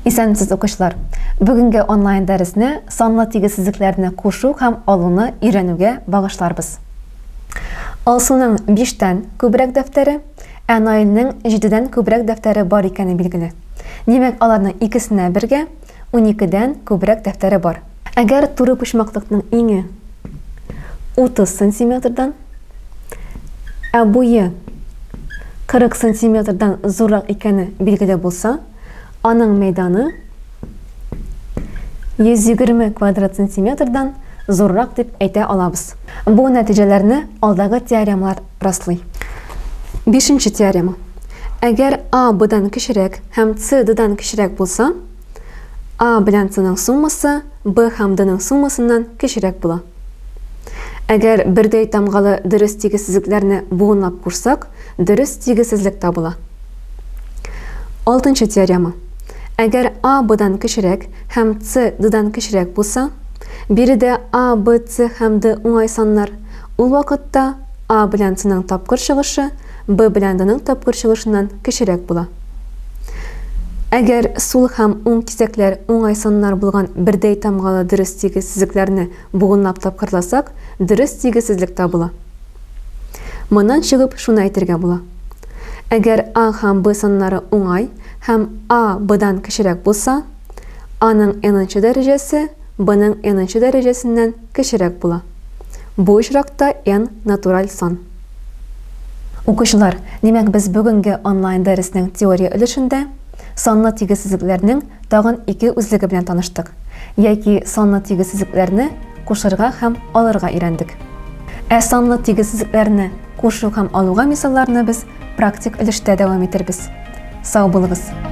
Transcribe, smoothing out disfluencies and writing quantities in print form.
Исәнсез укучылар, бүгенге онлайн дәресне санлы тигезсезлекләрне кушу һәм алуны өйрәнүгә багышларбыз. Алсуның 5тән күбрәк дәфтәре, ә Наилнең 7дән күбрәк дәфтәре бар икәне билгеле. Димәк, аларның икесенә бергә 12дән күбрәк дәфтәре бар. Әгәр туры почмаклыкның иңе 30 сантиметрдан, ә буе 40 сантиметрдан зуррак икәне билгеле булса, аның мәйданы 120 квадрат сантиметрдан зуррак дип әйтә алабыз. Бу нәтиҗәләрне алдагы теоремалар раслый. 5нче теорема. Әгәр А Б'дан кечерәк һәм С D'дан кечерәк булса, А белән C'ның суммасы Б һәм D'ның суммасыннан кечерәк була. Әгәр бердәй тамгалы дөрес тигезсезлекләрне буынлап курсак, дөрес тигезсезлек табыла. 6нчы теорема. Әгәр А Б'дан кечерәк һәм С D'дан кечерәк булса, биредә А, Б, С һәм Д уңай саннар, ул вакытта А белән C'ның тапкыр чыгышы Б белән D'ның тапкыр чыгышыннан кечерәк була. Әгәр сул һәм уң кисәкләр уңай саннар булган бердәй тамгалы дөрес тигезсезлекләрне буынлап тапкырласак, дөрес тигезсезлек табыла. Моннан чыгып шуны әйтергә була. Әгәр А һәм Б саннары уңай һәм А Б'дан кечерәк булса, Аның n-нче дәрәҗәсе Б'ның n-нче дәрәҗәсеннән кечерәк була. Бу очракта n натураль сан. Укучылар, димәк, без бүгенге онлайн дәреснең теория өлешендә санлы тигезсезлекләрнең тагын 2 үзлеге белән таныштык, яки санлы тигезсезлекләрне кушырга һәм алырга өйрәндек. Ә санлы тигезсезлекләрне кушу һәм алуга мисалларны без практик өлештә дәвам итербез. Сау булыгыз!